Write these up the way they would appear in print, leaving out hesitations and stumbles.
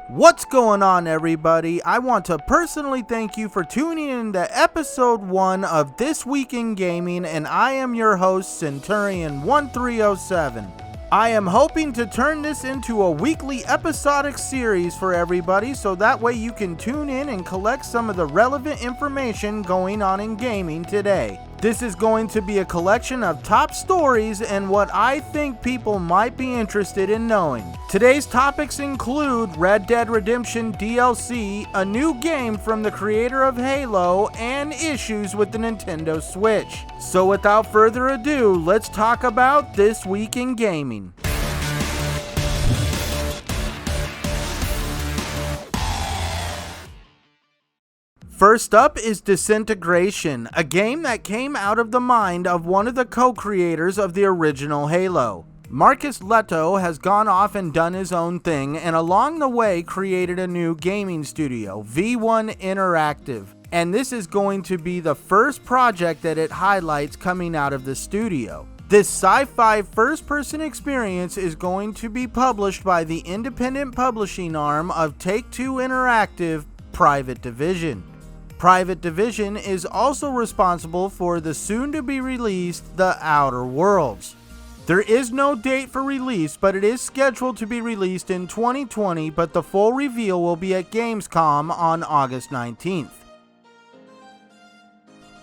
What's going on, everybody? I want to personally thank you for tuning in to episode 1 of This Week in Gaming, and I am your host, Centurion1307. I am hoping to turn this into a weekly episodic series for everybody, so that way you can tune in and collect some of the relevant information going on in gaming today. This is going to be a collection of top stories and what I think people might be interested in knowing. Today's topics include Red Dead Redemption DLC, a new game from the creator of Halo, and issues with the Nintendo Switch. So without further ado, let's talk about This Week in Gaming. First up is Disintegration, a game that came out of the mind of one of the co-creators of the original Halo. Marcus Leto has gone off and done his own thing, and along the way created a new gaming studio, V1 Interactive. And this is going to be the first project that it highlights coming out of the studio. This sci-fi first-person experience is going to be published by the independent publishing arm of Take-Two Interactive, Private Division. Private Division is also responsible for the soon-to-be-released The Outer Worlds. There is no date for release, but it is scheduled to be released in 2020, but the full reveal will be at Gamescom on August 19th.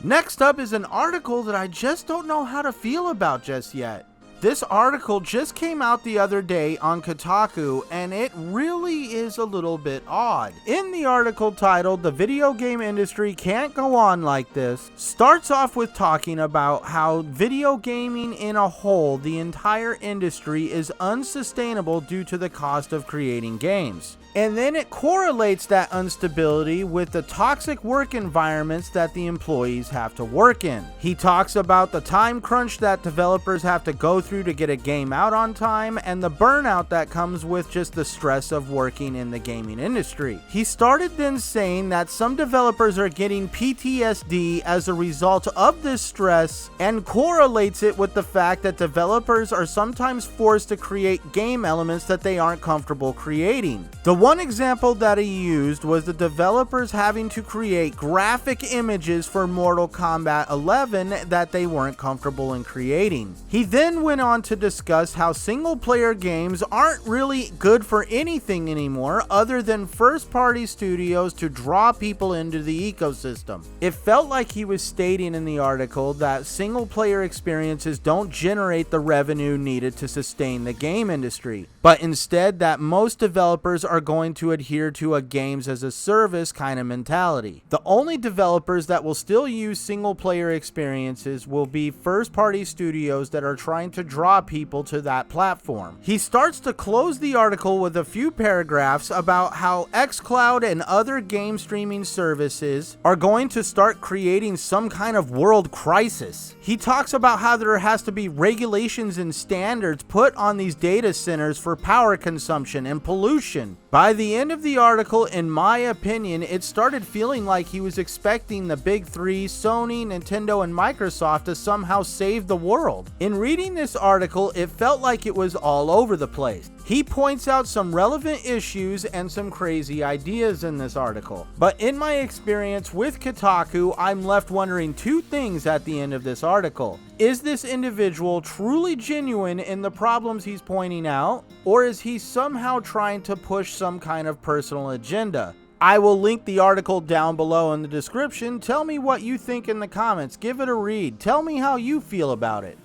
Next up is an article that I just don't know how to feel about just yet. This article just came out the other day on Kotaku, and it really is a little bit odd. In the article titled "The Video Game Industry Can't Go On Like This," starts off with talking about how video gaming in a whole, the entire industry, is unsustainable due to the cost of creating games. And then it correlates that instability with the toxic work environments that the employees have to work in. He talks about the time crunch that developers have to go through to get a game out on time, and the burnout that comes with just the stress of working in the gaming industry. He started then saying that some developers are getting PTSD as a result of this stress, and correlates it with the fact that developers are sometimes forced to create game elements that they aren't comfortable creating. The one example that he used was the developers having to create graphic images for Mortal Kombat 11 that they weren't comfortable in creating. He then went on to discuss how single-player games aren't really good for anything anymore other than first-party studios to draw people into the ecosystem. It felt like he was stating in the article that single-player experiences don't generate the revenue needed to sustain the game industry, but instead that most developers are going to adhere to a games as a service kind of mentality. The only developers that will still use single player experiences will be first party studios that are trying to draw people to that platform. He starts to close the article with a few paragraphs about how xCloud and other game streaming services are going to start creating some kind of world crisis. He talks about how there has to be regulations and standards put on these data centers for power consumption and pollution. By the end of the article, in my opinion, it started feeling like he was expecting the big three, Sony, Nintendo, and Microsoft, to somehow save the world. In reading this article, it felt like it was all over the place. He points out some relevant issues and some crazy ideas in this article. But in my experience with Kotaku, I'm left wondering two things at the end of this article. Is this individual truly genuine in the problems he's pointing out, or is he somehow trying to push some kind of personal agenda? I will link the article down below in the description. Tell me what you think in the comments. Give it a read. Tell me how you feel about it.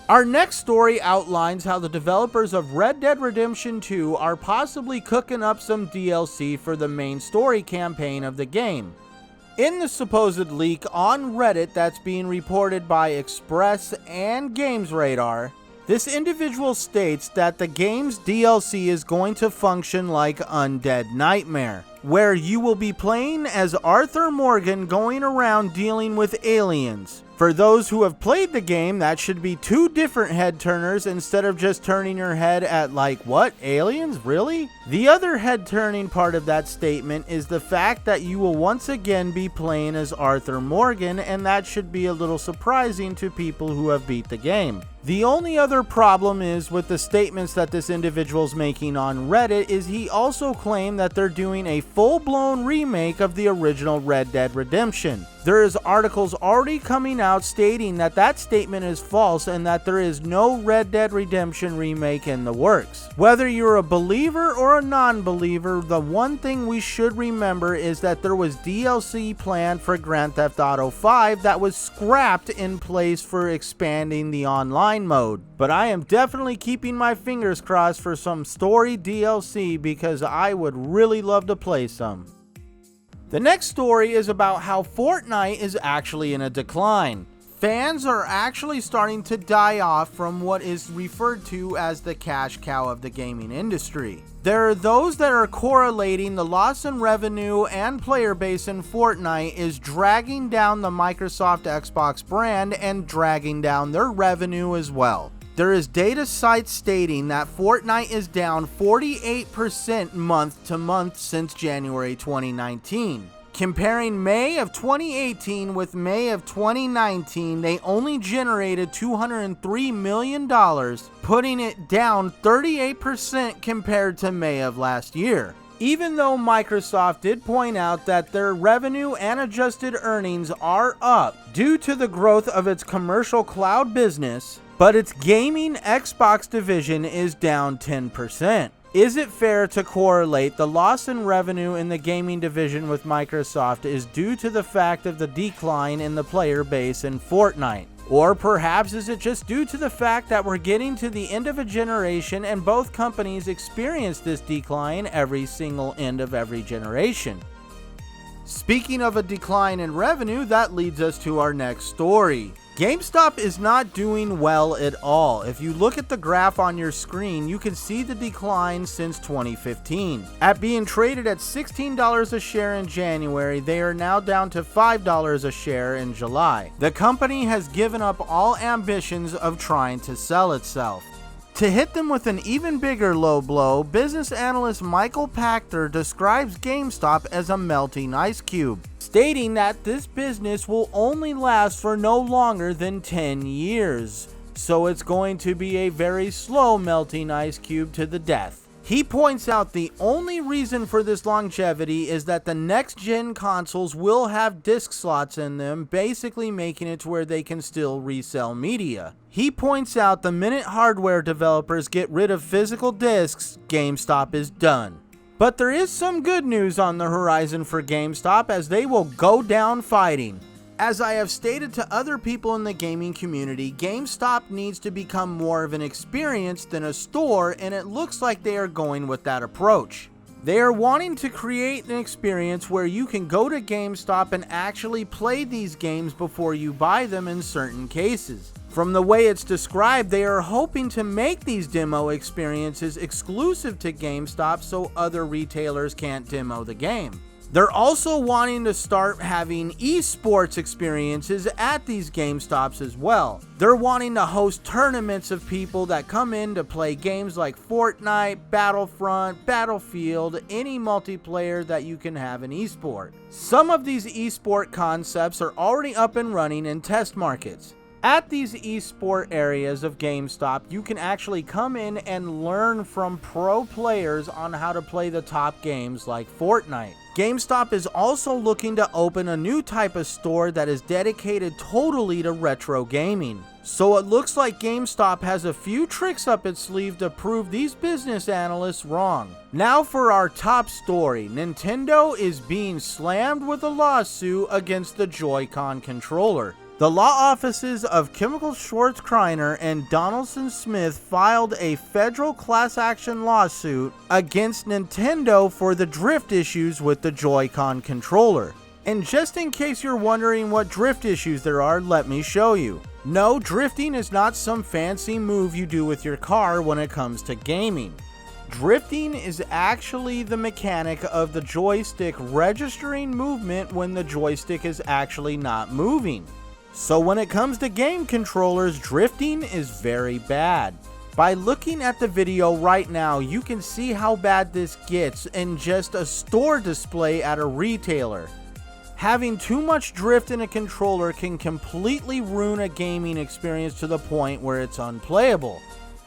Our next story outlines how the developers of Red Dead Redemption 2 are possibly cooking up some DLC for the main story campaign of the game. In the supposed leak on Reddit that's being reported by Express and Games Radar, this individual states that the game's DLC is going to function like Undead Nightmare, where you will be playing as Arthur Morgan going around dealing with aliens. For those who have played the game, that should be two different head turners instead of just turning your head at like, what, aliens, really? The other head turning part of that statement is the fact that you will once again be playing as Arthur Morgan, and that should be a little surprising to people who have beat the game. The only other problem is with the statements that this individual's making on Reddit is he also claimed that they're doing a full-blown remake of the original Red Dead Redemption. There is articles already coming out stating that that statement is false and that there is no Red Dead Redemption remake in the works. Whether you're a believer or a non-believer, the one thing we should remember is that there was DLC planned for Grand Theft Auto 5 that was scrapped in place for expanding the online mode. But I am definitely keeping my fingers crossed for some story DLC because I would really love to play some. The next story is about how Fortnite is actually in a decline. Fans are actually starting to die off from what is referred to as the cash cow of the gaming industry. There are those that are correlating the loss in revenue and player base in Fortnite is dragging down the Microsoft Xbox brand and dragging down their revenue as well. There is data sites stating that Fortnite is down 48% month to month since January 2019. Comparing May of 2018 with May of 2019, they only generated $203 million, putting it down 38% compared to May of last year. Even though Microsoft did point out that their revenue and adjusted earnings are up due to the growth of its commercial cloud business, but its gaming Xbox division is down 10%. Is it fair to correlate the loss in revenue in the gaming division with Microsoft is due to the fact of the decline in the player base in Fortnite? Or perhaps is it just due to the fact that we're getting to the end of a generation and both companies experience this decline every single end of every generation? Speaking of a decline in revenue, that leads us to our next story. GameStop is not doing well at all. If you look at the graph on your screen, you can see the decline since 2015. At being traded at $16 a share in January, they are now down to $5 a share in July. The company has given up all ambitions of trying to sell itself. To hit them with an even bigger low blow, business analyst Michael Pachter describes GameStop as a melting ice cube, stating that this business will only last for no longer than 10 years. So it's going to be a very slow melting ice cube to the death. He points out the only reason for this longevity is that the next gen consoles will have disc slots in them, basically making it to where they can still resell media. He points out the minute hardware developers get rid of physical discs, GameStop is done. But there is some good news on the horizon for GameStop, as they will go down fighting. As I have stated to other people in the gaming community, GameStop needs to become more of an experience than a store, and it looks like they are going with that approach. They are wanting to create an experience where you can go to GameStop and actually play these games before you buy them in certain cases. From the way it's described, they are hoping to make these demo experiences exclusive to GameStop so other retailers can't demo the game. They're also wanting to start having esports experiences at these GameStops as well. They're wanting to host tournaments of people that come in to play games like Fortnite, Battlefront, Battlefield, any multiplayer that you can have in esport. Some of these esport concepts are already up and running in test markets. At these esport areas of GameStop, you can actually come in and learn from pro players on how to play the top games like Fortnite. GameStop is also looking to open a new type of store that is dedicated totally to retro gaming. So it looks like GameStop has a few tricks up its sleeve to prove these business analysts wrong. Now for our top story. Nintendo is being slammed with a lawsuit against the Joy-Con controller. The law offices of Chemical Schwartz Kreiner and Donaldson Smith filed a federal class action lawsuit against Nintendo for the drift issues with the Joy-Con controller. And just in case you're wondering what drift issues there are, let me show you. No, drifting is not some fancy move you do with your car when it comes to gaming. Drifting is actually the mechanic of the joystick registering movement when the joystick is actually not moving. So when it comes to game controllers, drifting is very bad. By looking at the video right now, you can see how bad this gets in just a store display at a retailer. Having too much drift in a controller can completely ruin a gaming experience to the point where it's unplayable.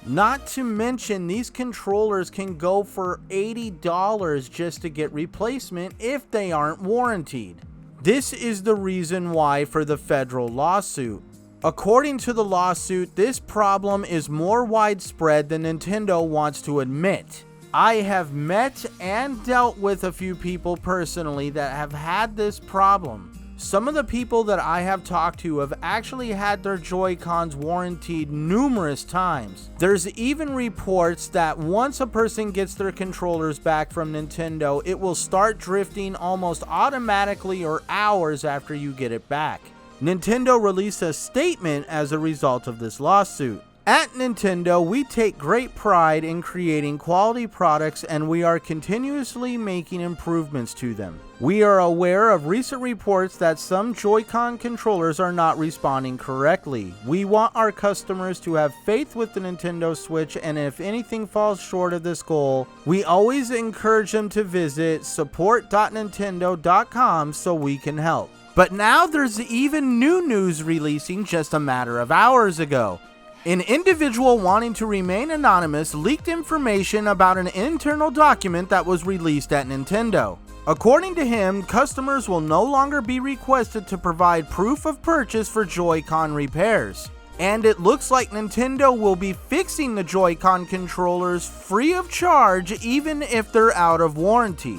Not to mention, these controllers can go for $80 just to get replacement if they aren't warranted. This is the reason why for the federal lawsuit. According to the lawsuit, this problem is more widespread than Nintendo wants to admit. I have met and dealt with a few people personally that have had this problem. Some of the people that I have talked to have actually had their Joy-Cons warranted numerous times. There's even reports that once a person gets their controllers back from Nintendo, it will start drifting almost automatically or hours after you get it back. Nintendo released a statement as a result of this lawsuit. At Nintendo, we take great pride in creating quality products, and we are continuously making improvements to them. We are aware of recent reports that some Joy-Con controllers are not responding correctly. We want our customers to have faith with the Nintendo Switch, and if anything falls short of this goal, we always encourage them to visit support.nintendo.com so we can help. But now there's even new news releasing just a matter of hours ago. An individual wanting to remain anonymous leaked information about an internal document that was released at Nintendo. According to him, customers will no longer be requested to provide proof of purchase for Joy-Con repairs. And it looks like Nintendo will be fixing the Joy-Con controllers free of charge even if they're out of warranty.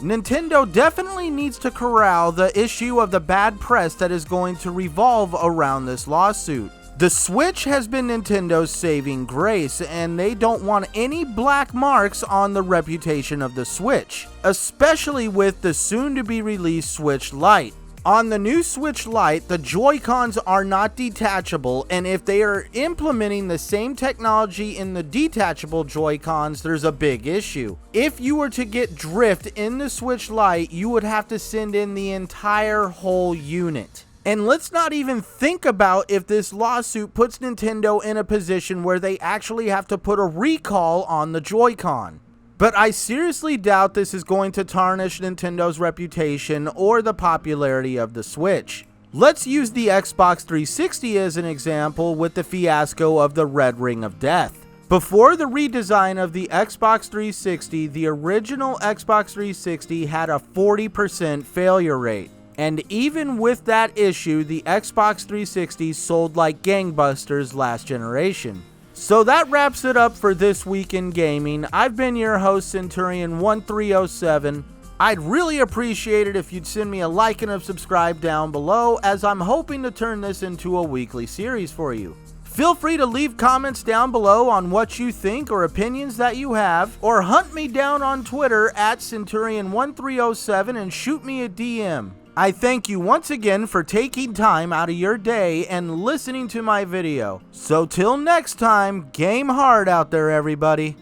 Nintendo definitely needs to corral the issue of the bad press that is going to revolve around this lawsuit. The Switch has been Nintendo's saving grace, and they don't want any black marks on the reputation of the Switch, especially with the soon-to-be-released Switch Lite. On the new Switch Lite, the Joy-Cons are not detachable, and if they are implementing the same technology in the detachable Joy-Cons, there's a big issue. If you were to get drift in the Switch Lite, you would have to send in the entire whole unit. And let's not even think about if this lawsuit puts Nintendo in a position where they actually have to put a recall on the Joy-Con. But I seriously doubt this is going to tarnish Nintendo's reputation or the popularity of the Switch. Let's use the Xbox 360 as an example with the fiasco of the Red Ring of Death. Before the redesign of the Xbox 360, the original Xbox 360 had a 40% failure rate. And even with that issue, the Xbox 360 sold like gangbusters last generation. So that wraps it up for this week in gaming. I've been your host, Centurion1307. I'd really appreciate it if you'd send me a like and a subscribe down below, as I'm hoping to turn this into a weekly series for you. Feel free to leave comments down below on what you think or opinions that you have, or hunt me down on Twitter at Centurion1307 and shoot me a DM. I thank you once again for taking time out of your day and listening to my video. So till next time, game hard out there, everybody.